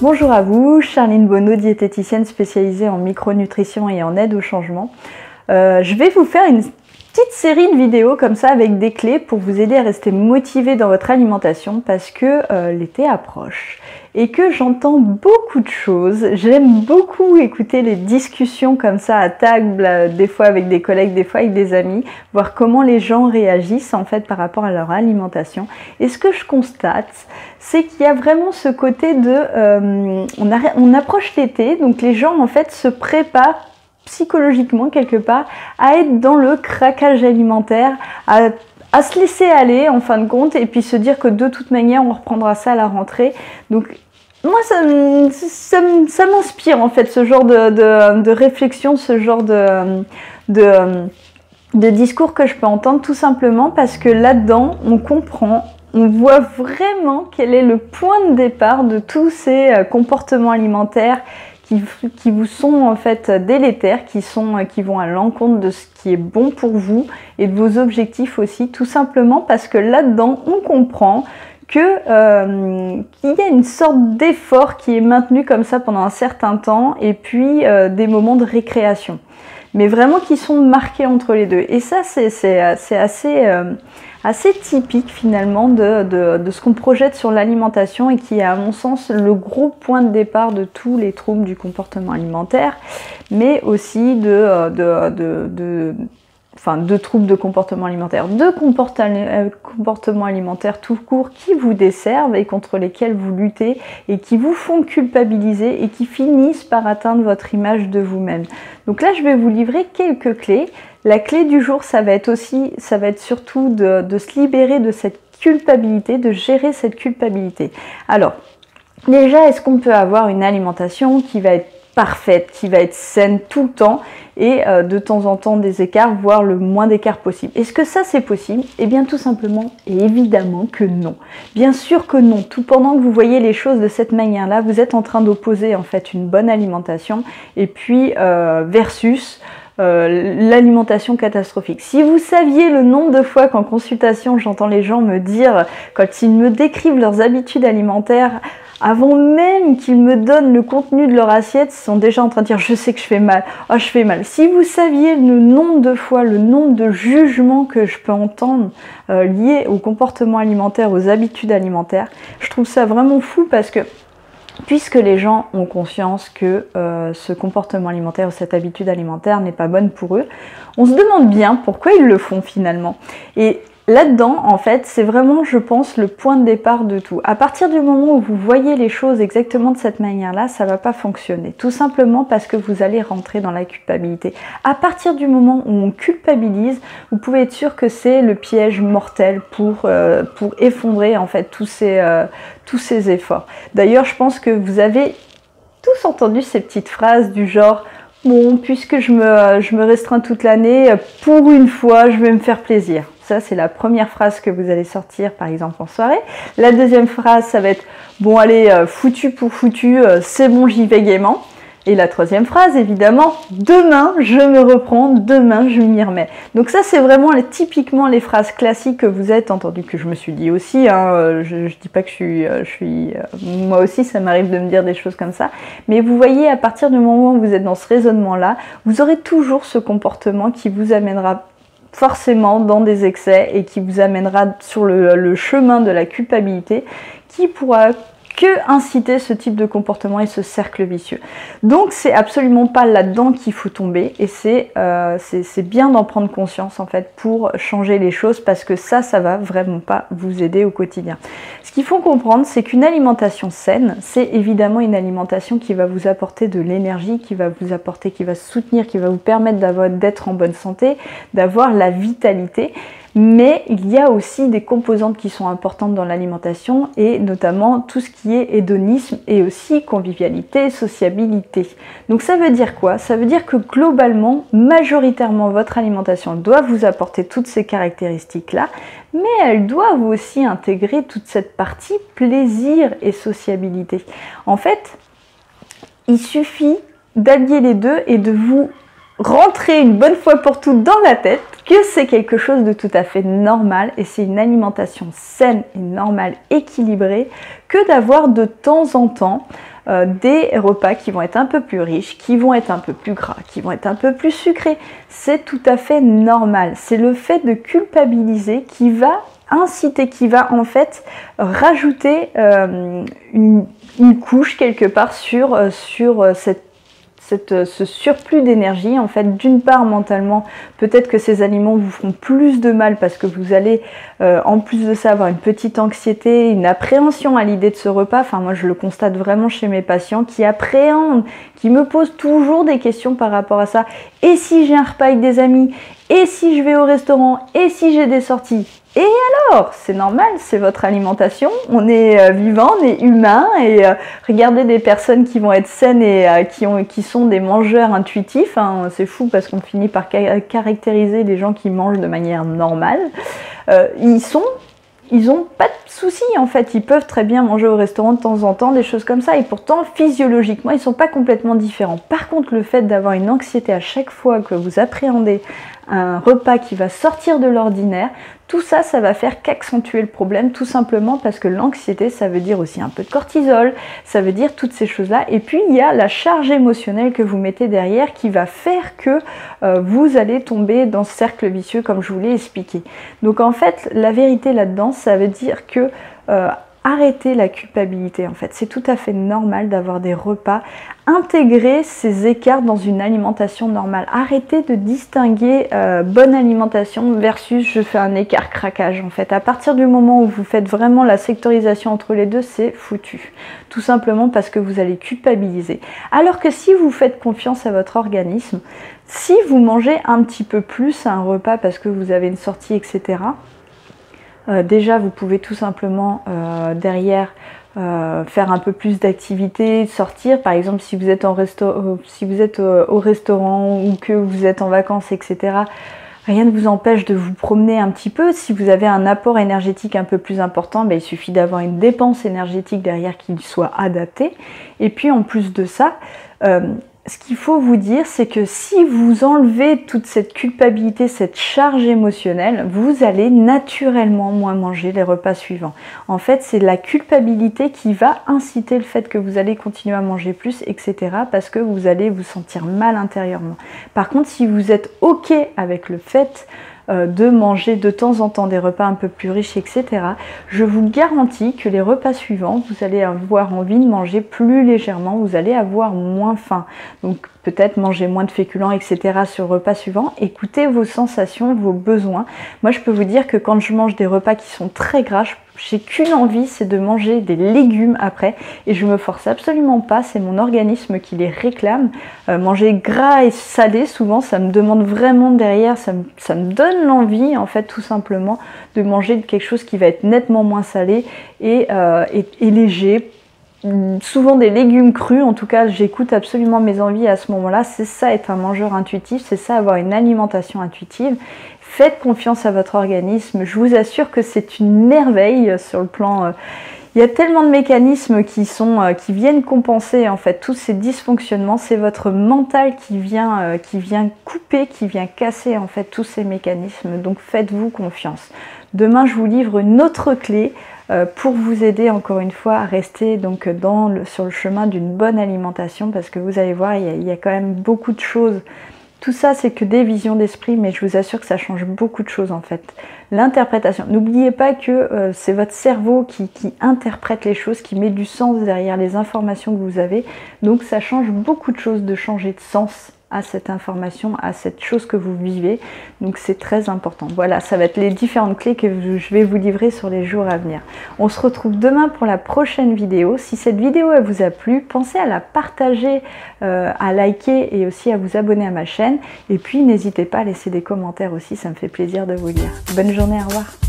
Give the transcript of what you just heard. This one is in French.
Bonjour à vous, Charline Bonneau, diététicienne spécialisée en micronutrition et en aide au changement. Je vais vous faire une petite série de vidéos comme ça avec des clés pour vous aider à rester motivé dans votre alimentation parce que l'été approche et que j'entends beaucoup de choses. J'aime beaucoup écouter les discussions comme ça à table, des fois avec des collègues, des fois avec des amis, voir comment les gens réagissent en fait par rapport à leur alimentation. Et ce que je constate, c'est qu'il y a vraiment ce côté de on approche l'été, donc les gens en fait se préparent psychologiquement quelque part à être dans le craquage alimentaire, à se laisser aller en fin de compte et puis se dire que de toute manière on reprendra ça à la rentrée. Donc moi ça m'inspire en fait ce genre de réflexion, ce genre de discours que je peux entendre tout simplement parce que là-dedans on comprend, on voit vraiment quel est le point de départ de tous ces comportements alimentaires qui vous sont en fait délétères, qui vont à l'encontre de ce qui est bon pour vous et de vos objectifs aussi, tout simplement parce que là-dedans on comprend qu'il y a une sorte d'effort qui est maintenu comme ça pendant un certain temps et puis des moments de récréation, mais vraiment qui sont marqués entre les deux. Et ça c'est assez typique finalement de ce qu'on projette sur l'alimentation et qui est à mon sens le gros point de départ de tous les troubles du comportement alimentaire, mais aussi de troubles de comportement alimentaire, de comportement alimentaire tout court qui vous desservent et contre lesquels vous luttez et qui vous font culpabiliser et qui finissent par atteindre votre image de vous-même. Donc là, je vais vous livrer quelques clés. La clé du jour, ça va être surtout de se libérer de cette culpabilité, de gérer cette culpabilité. Alors, déjà, est-ce qu'on peut avoir une alimentation qui va être parfaite, qui va être saine tout le temps et de temps en temps des écarts, voire le moins d'écarts possible? Est-ce que ça c'est possible? Eh bien tout simplement et évidemment que non. Bien sûr que non. Tout pendant que vous voyez les choses de cette manière-là, vous êtes en train d'opposer en fait une bonne alimentation et puis versus l'alimentation catastrophique. Si vous saviez le nombre de fois qu'en consultation j'entends les gens me dire, quand ils me décrivent leurs habitudes alimentaires, avant même qu'ils me donnent le contenu de leur assiette, ils sont déjà en train de dire je sais que je fais mal, oh je fais mal. Si vous saviez le nombre de fois, le nombre de jugements que je peux entendre liés au comportement alimentaire, aux habitudes alimentaires, je trouve ça vraiment fou parce que puisque les gens ont conscience que ce comportement alimentaire ou cette habitude alimentaire n'est pas bonne pour eux, on se demande bien pourquoi ils le font finalement. Et là-dedans, en fait, c'est vraiment, je pense, le point de départ de tout. À partir du moment où vous voyez les choses exactement de cette manière-là, ça ne va pas fonctionner. Tout simplement parce que vous allez rentrer dans la culpabilité. À partir du moment où on culpabilise, vous pouvez être sûr que c'est le piège mortel pour effondrer en fait tous ces efforts. D'ailleurs, je pense que vous avez tous entendu ces petites phrases du genre « Bon, puisque je me restreins toute l'année, pour une fois, je vais me faire plaisir ». Ça, c'est la première phrase que vous allez sortir, par exemple, en soirée. La deuxième phrase, ça va être « Bon, allez, foutu pour foutu, c'est bon, j'y vais gaiement ». Et la troisième phrase, évidemment, « Demain, je me reprends, demain, je m'y remets ». Donc ça, c'est vraiment typiquement les phrases classiques que vous êtes entendues, que je me suis dit aussi. Hein, je ne dis pas que je suis moi aussi, ça m'arrive de me dire des choses comme ça. Mais vous voyez, à partir du moment où vous êtes dans ce raisonnement-là, vous aurez toujours ce comportement qui vous amènera forcément dans des excès et qui vous amènera sur le chemin de la culpabilité qui pourra que inciter ce type de comportement et ce cercle vicieux. Donc c'est absolument pas là-dedans qu'il faut tomber et c'est bien d'en prendre conscience en fait pour changer les choses parce que ça va vraiment pas vous aider au quotidien. Ce qu'il faut comprendre, c'est qu'une alimentation saine, c'est évidemment une alimentation qui va vous apporter de l'énergie, qui va vous apporter, qui va soutenir, qui va vous permettre d'être en bonne santé, d'avoir la vitalité. Mais il y a aussi des composantes qui sont importantes dans l'alimentation et notamment tout ce qui est hédonisme et aussi convivialité, sociabilité. Donc ça veut dire quoi? Ça veut dire que globalement, majoritairement, votre alimentation doit vous apporter toutes ces caractéristiques-là, mais elle doit aussi intégrer toute cette partie plaisir et sociabilité. En fait, il suffit d'allier les deux et de vous rentrer une bonne fois pour toutes dans la tête que c'est quelque chose de tout à fait normal et c'est une alimentation saine et normale, équilibrée, que d'avoir de temps en temps des repas qui vont être un peu plus riches, qui vont être un peu plus gras, qui vont être un peu plus sucrés. C'est tout à fait normal. C'est le fait de culpabiliser qui va inciter, qui va en fait rajouter une couche quelque part sur ce surplus d'énergie. En fait, d'une part, mentalement, peut-être que ces aliments vous feront plus de mal parce que vous allez, en plus de ça, avoir une petite anxiété, une appréhension à l'idée de ce repas. Enfin, moi, je le constate vraiment chez mes patients qui appréhendent, qui me posent toujours des questions par rapport à ça. Et si j'ai un repas avec des amis? Et si je vais au restaurant? Et si j'ai des sorties? Et alors, c'est normal, c'est votre alimentation, on est vivant, on est humain, et regardez des personnes qui vont être saines et qui sont des mangeurs intuitifs, hein, c'est fou parce qu'on finit par caractériser les gens qui mangent de manière normale, ils n'ont pas de soucis en fait, ils peuvent très bien manger au restaurant de temps en temps, des choses comme ça, et pourtant physiologiquement ils ne sont pas complètement différents. Par contre, le fait d'avoir une anxiété à chaque fois que vous appréhendez un repas qui va sortir de l'ordinaire, tout ça, ça va faire qu'accentuer le problème, tout simplement parce que l'anxiété, ça veut dire aussi un peu de cortisol, ça veut dire toutes ces choses-là. Et puis, il y a la charge émotionnelle que vous mettez derrière qui va faire que vous allez tomber dans ce cercle vicieux, comme je vous l'ai expliqué. Donc, en fait, la vérité là-dedans, ça veut dire que arrêtez la culpabilité, en fait. C'est tout à fait normal d'avoir des repas. Intégrer ces écarts dans une alimentation normale. Arrêtez de distinguer bonne alimentation versus je fais un écart craquage, en fait. À partir du moment où vous faites vraiment la sectorisation entre les deux, c'est foutu. Tout simplement parce que vous allez culpabiliser. Alors que si vous faites confiance à votre organisme, si vous mangez un petit peu plus à un repas parce que vous avez une sortie, etc., déjà, vous pouvez tout simplement derrière faire un peu plus d'activité, sortir. Par exemple, si vous êtes au restaurant ou que vous êtes en vacances, etc., rien ne vous empêche de vous promener un petit peu. Si vous avez un apport énergétique un peu plus important, ben, il suffit d'avoir une dépense énergétique derrière qui soit adaptée. Et puis, en plus de ça, ce qu'il faut vous dire, c'est que si vous enlevez toute cette culpabilité, cette charge émotionnelle, vous allez naturellement moins manger les repas suivants. En fait, c'est la culpabilité qui va inciter le fait que vous allez continuer à manger plus, etc. parce que vous allez vous sentir mal intérieurement. Par contre, si vous êtes OK avec le fait de manger de temps en temps des repas un peu plus riches, etc., je vous garantis que les repas suivants, vous allez avoir envie de manger plus légèrement, vous allez avoir moins faim. Donc peut-être manger moins de féculents, etc. sur le repas suivant. Écoutez vos sensations, vos besoins. Moi, je peux vous dire que quand je mange des repas qui sont très gras, j'ai qu'une envie, c'est de manger des légumes après, et je me force absolument pas, c'est mon organisme qui les réclame. Manger gras et salé, souvent, ça me demande vraiment derrière, ça me donne l'envie, en fait, tout simplement, de manger quelque chose qui va être nettement moins salé et léger. Souvent des légumes crus, en tout cas j'écoute absolument mes envies à ce moment-là. C'est ça être un mangeur intuitif, c'est ça avoir une alimentation intuitive. Faites confiance à votre organisme, je vous assure que c'est une merveille sur le plan... il y a tellement de mécanismes qui viennent compenser en fait tous ces dysfonctionnements. C'est votre mental qui vient couper, qui vient casser en fait tous ces mécanismes. Donc faites-vous confiance. Demain, je vous livre une autre clé pour vous aider encore une fois à rester donc sur le chemin d'une bonne alimentation, parce que vous allez voir, il y a quand même beaucoup de choses. Tout ça, c'est que des visions d'esprit, mais je vous assure que ça change beaucoup de choses en fait. L'interprétation. N'oubliez pas que c'est votre cerveau qui interprète les choses, qui met du sens derrière les informations que vous avez. Donc ça change beaucoup de choses de changer de sens à cette information, à cette chose que vous vivez. Donc c'est très important. Voilà, ça va être les différentes clés que je vais vous livrer sur les jours à venir. On se retrouve demain pour la prochaine vidéo. Si cette vidéo elle vous a plu, pensez à la partager, à liker et aussi à vous abonner à ma chaîne. Et puis n'hésitez pas à laisser des commentaires aussi, ça me fait plaisir de vous lire. Bonne journée, au revoir.